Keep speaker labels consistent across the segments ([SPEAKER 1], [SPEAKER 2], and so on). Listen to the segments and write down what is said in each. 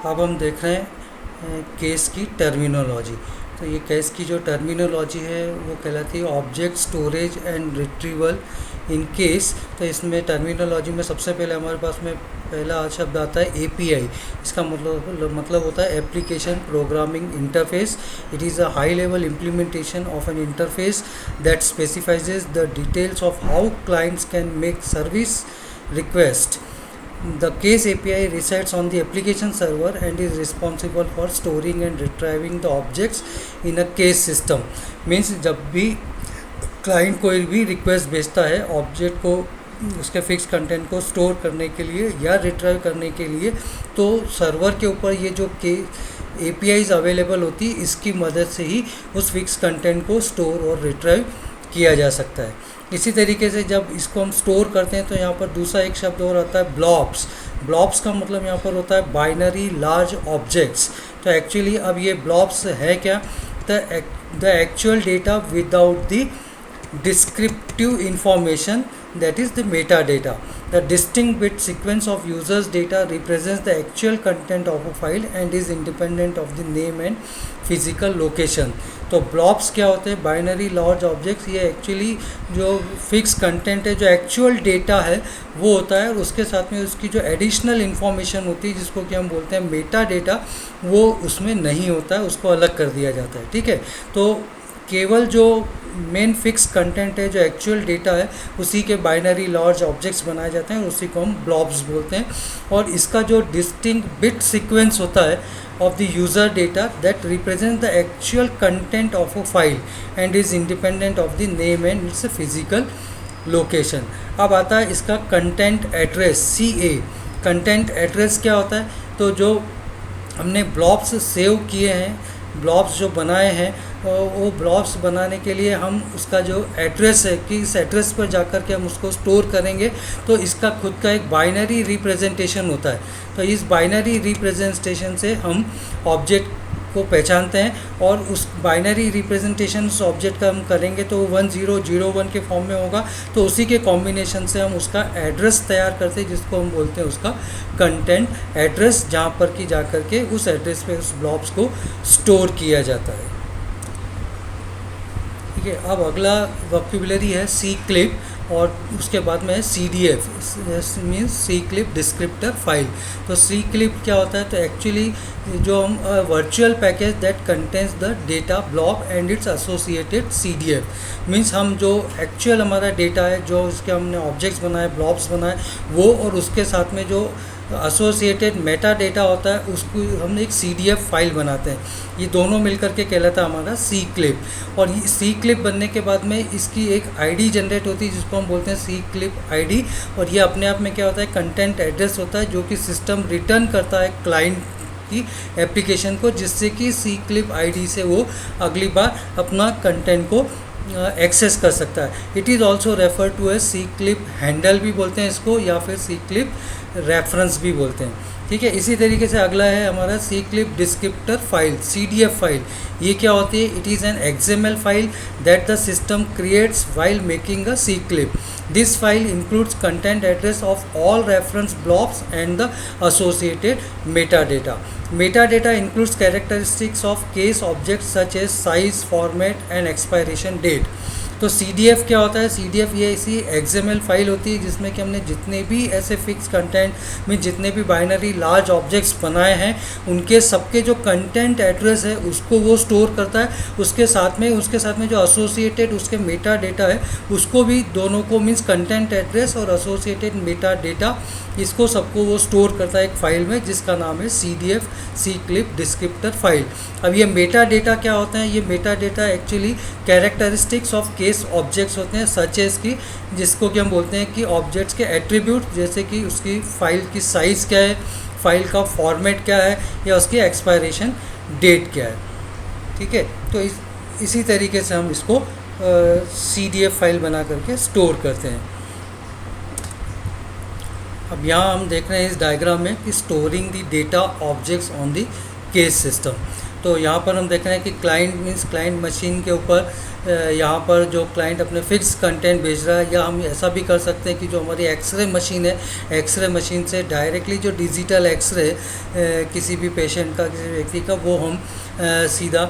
[SPEAKER 1] अब हम देख रहे हैं केस की टर्मिनोलॉजी। तो ये केस की जो टर्मिनोलॉजी है वो कहलाती है object storage and retrieval in case. तो इसमें टर्मिनोलॉजी में सबसे पहले हमारे पास में पहला शब्द आता है एपीआई। इसका मतलब होता है application programming interface. It is a high level implementation of an interface that specifies the details of how clients can make service request. The case API resides on the application server and is responsible for storing and retrieving the objects in a case system. Means जब भी client कोई भी request भेजता है object को, उसके fix content को store करने के लिए या रिट्राइव करने के लिए, तो सर्वर के ऊपर ये जो के APIs अवेलेबल होती है, इसकी मदद से ही उस फिक्स कंटेंट को स्टोर और रिट्राइव किया जा सकता है। इसी तरीके से जब इसको हम स्टोर करते हैं तो यहाँ पर दूसरा एक शब्द और आता है ब्लॉब्स। ब्लॉब्स का मतलब यहाँ पर होता है बाइनरी लार्ज ऑब्जेक्ट्स। तो एक्चुअली अब ये ब्लॉब्स है क्या? The actual data without the descriptive information, that is the metadata. The distinct bit sequence of users data represents the actual content of a file and is independent of the name and physical location. तो blobs क्या होते हैं? Binary large objects. ये actually जो fix content है, जो actual data है वो होता है, और उसके साथ में उसकी जो एडिशनल इन्फॉर्मेशन होती है जिसको कि हम बोलते हैं मेटा डेटा, वो उसमें नहीं होता है, उसको अलग कर दिया जाता है। ठीक है, तो केवल जो मेन फिक्स कंटेंट है, जो एक्चुअल डेटा है, उसी के बाइनरी लार्ज ऑब्जेक्ट्स बनाए जाते हैं, उसी को हम ब्लॉब्स बोलते हैं। और इसका जो डिस्टिंक्ट बिट सीक्वेंस होता है of the user data that represent the actual content of a file and is independent of the name and it's physical location. अब आता है इसका content address, CA। Content address क्या होता है? तो जो हमने ब्लॉब्स सेव किए हैं, ब्लॉब्स जो बनाए हैं, वो ब्लॉब्स बनाने के लिए हम उसका जो एड्रेस है कि इस एड्रेस पर जाकर के हम उसको स्टोर करेंगे, तो इसका खुद का एक बाइनरी रिप्रेजेंटेशन होता है। तो इस बाइनरी रिप्रेजेंटेशन से हम ऑब्जेक्ट को पहचानते हैं, और उस बाइनरी रिप्रेजेंटेशन उस ऑब्जेक्ट का हम करेंगे तो 1001 के फॉर्म में होगा। तो उसी के कॉम्बिनेशन से हम उसका एड्रेस तैयार करते हैं, जिसको हम बोलते हैं उसका कंटेंट एड्रेस, जहाँ पर कि जाकर के उस एड्रेस पे उस ब्लॉब्स को स्टोर किया जाता है। ठीक है, अब अगला वोकैबुलरी है सी क्लिप, और उसके बाद में है CDF, मीन्स सी क्लिप डिस्क्रिप्टर फाइल। तो सी क्लिप क्या होता है? तो एक्चुअली जो हम virtual package that contains the data block and it's associated CDF। Means हम जो एक्चुअल हमारा डेटा है, जो इसके हमने ऑब्जेक्ट्स बनाए, ब्लॉब्स बनाए, वो और उसके साथ में जो एसोसिएटेड मेटा डेटा होता है, उसको हम एक CDF फाइल बनाते हैं। ये दोनों मिलकर के कहलाता है हमारा सी क्लिप। और ये सी क्लिप बनने के बाद में इसकी एक ID जनरेट होती है, जिसको हम बोलते हैं सी क्लिप ID। और ये अपने आप में क्या होता है? कंटेंट एड्रेस होता है, जो कि सिस्टम रिटर्न करता है क्लाइंट की एप्लीकेशन को, जिससे कि सी क्लिप ID से वो अगली बार अपना कंटेंट को एक्सेस कर सकता है। It is also refer to as C clip handle भी बोलते हैं इसको, या फिर सी क्लिप रेफरेंस भी बोलते हैं। ठीक है, इसी तरीके से अगला है हमारा C clip descriptor file, CDF file. ये क्या होती है? It is an XML file that the system creates while making a C clip. This file includes content address of all reference blocks and the associated meta data. Metadata includes characteristics of case objects such as size, format and expiration date. तो CDF क्या होता है? CDF ये ऐसी XML file होती है जिसमें कि हमने जितने भी ऐसे फिक्स कंटेंट में जितने भी बाइनरी लार्ज ऑब्जेक्ट्स बनाए हैं, उनके सबके जो कंटेंट एड्रेस है उसको वो स्टोर करता है। उसके साथ में जो एसोसिएटेड उसके मेटा डेटा है, उसको भी, दोनों को, मीन्स कंटेंट एड्रेस और एसोसिएटेड मेटा डेटा, इसको सबको वो स्टोर करता है एक फ़ाइल में, जिसका नाम है CDF, सी क्लिप डिस्क्रिप्टर फाइल। अब ये मेटा डेटा क्या होता है? ये Meta data actually characteristics of case objects होते हैं, सच एज की, जिसको कि हम बोलते हैं कि ऑब्जेक्ट्स के एट्रीब्यूट, जैसे कि उसकी फ़ाइल की साइज़ क्या है, फाइल का फॉर्मेट क्या है, या उसकी एक्सपायरेशन डेट क्या है। ठीक है, तो इसी तरीके से हम इसको CDF फाइल बना करके स्टोर करते हैं। अब यहाँ हम देख रहे हैं इस डायग्राम में कि storing the data objects on the case system. तो यहाँ पर हम देख रहे हैं कि क्लाइंट मीन्स क्लाइंट मशीन के ऊपर यहाँ पर जो क्लाइंट अपने फिक्स कंटेंट भेज रहा है, या हम ऐसा भी कर सकते हैं कि जो हमारी एक्सरे मशीन है, एक्सरे मशीन से डायरेक्टली जो डिजिटल एक्सरे किसी भी पेशेंट का, किसी व्यक्ति का, वो हम सीधा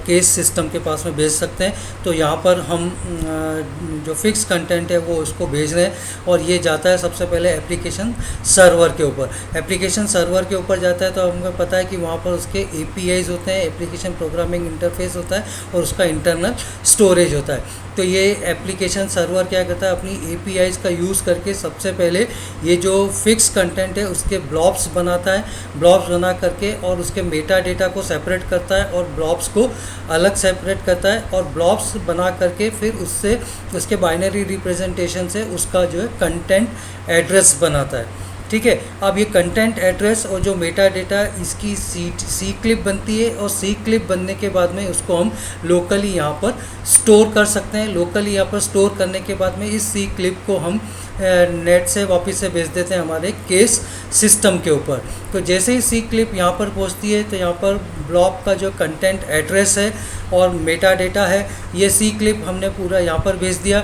[SPEAKER 1] केस सिस्टम के पास में भेज सकते हैं। तो यहाँ पर हम जो फिक्स कंटेंट है वो उसको भेज रहे हैं और ये जाता है सबसे पहले एप्लीकेशन सर्वर के ऊपर। एप्लीकेशन सर्वर के ऊपर जाता है तो हमें पता है कि वहाँ पर उसके APIs होते हैं, एप्लीकेशन प्रोग्रामिंग इंटरफेस होता है, और उसका इंटरनल स्टोरेज होता है। तो ये एप्लीकेशन सर्वर क्या करता है, अपनी APIs का यूज़ करके सबसे पहले ये जो फिक्स कंटेंट है उसके ब्लॉब्स बनाता है, ब्लॉब्स बना करके और उसके मेटा डेटा को सेपरेट करता है और ब्लॉब्स को अलग सेपरेट करता है, और ब्लॉब्स बना करके फिर उससे उसके बाइनरी रिप्रेजेंटेशन से उसका जो है कंटेंट एड्रेस बनाता है। ठीक है, अब ये कंटेंट एड्रेस और जो मेटा डेटा, इसकी सी क्लिप बनती है, और सी क्लिप बनने के बाद में उसको हम लोकली यहाँ पर स्टोर कर सकते हैं। लोकली यहाँ पर स्टोर करने के बाद में इस सी क्लिप को हम नेट से वापस से भेज देते हैं हमारे केस सिस्टम के ऊपर। तो जैसे ही सी क्लिप यहाँ पर पहुँचती है तो यहाँ पर ब्लॉक का जो कंटेंट एड्रेस है और मेटा डेटा है, ये सी क्लिप हमने पूरा यहाँ पर भेज दिया।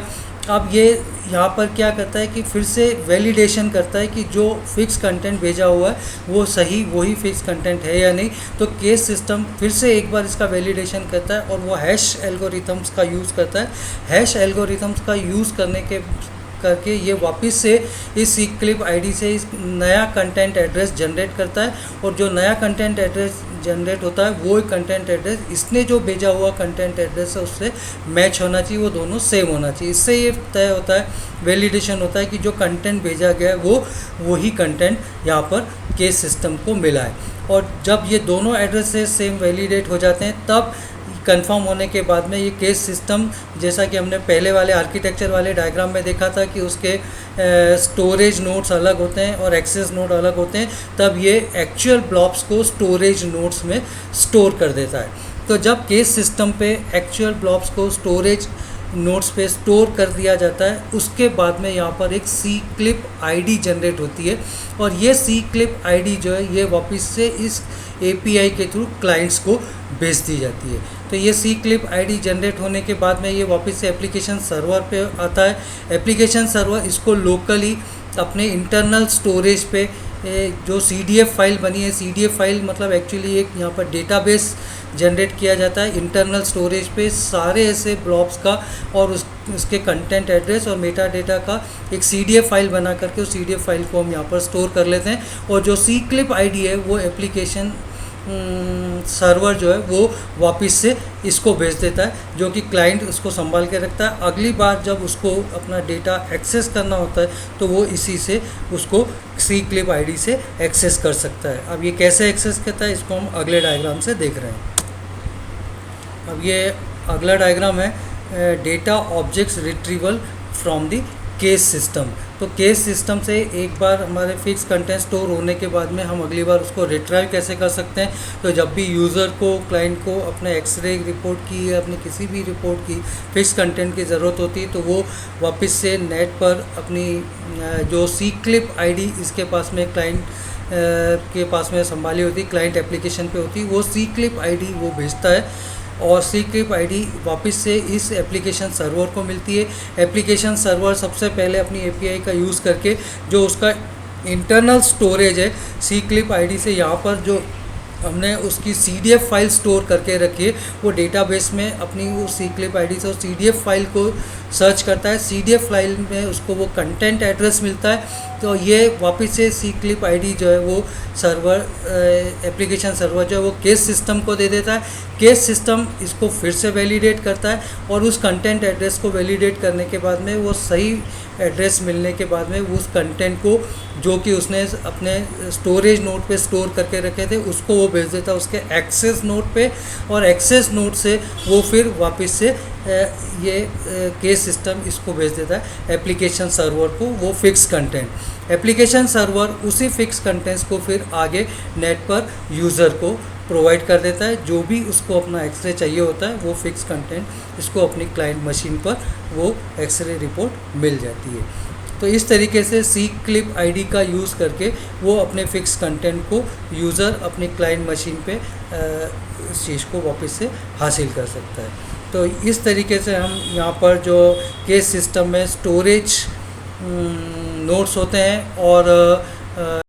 [SPEAKER 1] अब ये यहाँ पर क्या करता है कि फिर से वैलिडेशन करता है कि जो फिक्स कंटेंट भेजा हुआ है वो सही वही फिक्स कंटेंट है या नहीं। तो केस सिस्टम फिर से एक बार इसका वैलिडेशन करता है और वो हैश एल्गोरिथम्स का यूज़ करता है। हैश एल्गोरिथम्स का यूज़ करके ये वापस से इस सी क्लिप आईडी से इस नया कंटेंट एड्रेस जनरेट करता है, और जो नया कंटेंट एड्रेस जनरेट होता है वो कंटेंट एड्रेस इसने जो भेजा हुआ कंटेंट एड्रेस है उससे मैच होना चाहिए, वो दोनों सेम होना चाहिए। इससे ये तय होता है, वैलिडेशन होता है कि जो कंटेंट भेजा गया है वो वही कंटेंट यहाँ पर केस सिस्टम को मिला है। और जब ये दोनों एड्रेस से सेम वैलिडेट हो जाते हैं तब कंफर्म होने के बाद में ये केस सिस्टम, जैसा कि हमने पहले वाले आर्किटेक्चर वाले डायग्राम में देखा था कि उसके स्टोरेज नोड्स अलग होते हैं और एक्सेस नोड अलग होते हैं, तब ये एक्चुअल ब्लॉब्स को स्टोरेज नोड्स में स्टोर कर देता है। तो जब केस सिस्टम पे एक्चुअल ब्लॉब्स को स्टोरेज नोड्स पे स्टोर कर दिया जाता है, उसके बाद में यहाँ पर एक सी क्लिप आईडी जनरेट होती है, और ये सी क्लिप आईडी जो है ये वापस से इस API के थ्रू क्लाइंट्स को भेज दी जाती है। तो ये सी क्लिप आईडी जनरेट होने के बाद में ये वापस से एप्लीकेशन सर्वर पे आता है। एप्लीकेशन सर्वर इसको लोकली अपने इंटरनल स्टोरेज पे जो CDF फाइल बनी है, CDF फाइल मतलब एक्चुअली एक यहाँ पर डेटाबेस जनरेट किया जाता है इंटरनल स्टोरेज पे सारे ऐसे ब्लॉब्स का और उसके कंटेंट एड्रेस और मेटा डेटा का एक CDF फाइल बना करके उस CDF फाइल को हम यहाँ पर स्टोर कर लेते हैं। और जो सी क्लिप आईडी है वो एप्लीकेशन सर्वर जो है वो वापस से इसको भेज देता है, जो कि क्लाइंट उसको संभाल के रखता है। अगली बार जब उसको अपना डेटा एक्सेस करना होता है तो वो इसी से उसको सी क्लिप आईडी से एक्सेस कर सकता है। अब ये कैसे एक्सेस करता है इसको हम अगले डायग्राम से देख रहे हैं। अब ये अगला डायग्राम है data objects retrieval from the case system. तो केस सिस्टम से एक बार हमारे फिक्स कंटेंट स्टोर होने के बाद में हम अगली बार उसको रिट्राइव कैसे कर सकते हैं। तो जब भी यूज़र को, क्लाइंट को अपने एक्सरे रिपोर्ट की या अपनी किसी भी रिपोर्ट की फिक्स कंटेंट की ज़रूरत होती है तो वो वापस से नेट पर अपनी जो सी क्लिप आईडी इसके पास में क्लाइंट के पास में संभाली होती, क्लाइंट एप्लीकेशन पे होती, वो सी क्लिप आईडी वो भेजता है और सी क्लिप आईडी वापस से इस एप्लीकेशन सर्वर को मिलती है। एप्लीकेशन सर्वर सबसे पहले अपनी API का यूज़ करके जो उसका इंटरनल स्टोरेज है सी क्लिप आईडी से, यहाँ पर जो हमने उसकी CDF फाइल स्टोर करके रखी है वो डेटाबेस में अपनी वो सी क्लिप आईडी से CDF फाइल को सर्च करता है। CDF फाइल में उसको वो कंटेंट एड्रेस मिलता है, तो ये वापस से सी क्लिप आईडी जो है वो सर्वर एप्लीकेशन सर्वर जो है वो केस सिस्टम को दे देता है। केस सिस्टम इसको फिर से वैलिडेट करता है और उस कंटेंट एड्रेस को वैलिडेट करने के बाद में वो सही एड्रेस मिलने के बाद में उस कंटेंट को जो कि उसने अपने स्टोरेज नोड पे स्टोर करके रखे थे उसको वो भेज देता है उसके एक्सेस नोड पे, और एक्सेस नोड से वो फिर वापस से ये केस सिस्टम इसको भेज देता है एप्लीकेशन सर्वर को वो फिक्स कंटेंट। एप्लीकेशन सर्वर उसी फिक्स कंटेंट्स को फिर आगे नेट पर यूज़र को प्रोवाइड कर देता है। जो भी उसको अपना एक्सरे चाहिए होता है वो फिक्स कंटेंट इसको अपनी क्लाइंट मशीन पर वो एक्सरे रिपोर्ट मिल जाती है। तो इस तरीके से सी क्लिप आईडी का यूज़ करके वो अपने फिक्स कंटेंट को यूज़र अपनी क्लाइंट मशीन पे इस चीज़ को वापस से हासिल कर सकता है। तो इस तरीके से हम यहाँ पर जो केस सिस्टम में स्टोरेज नोड्स होते हैं और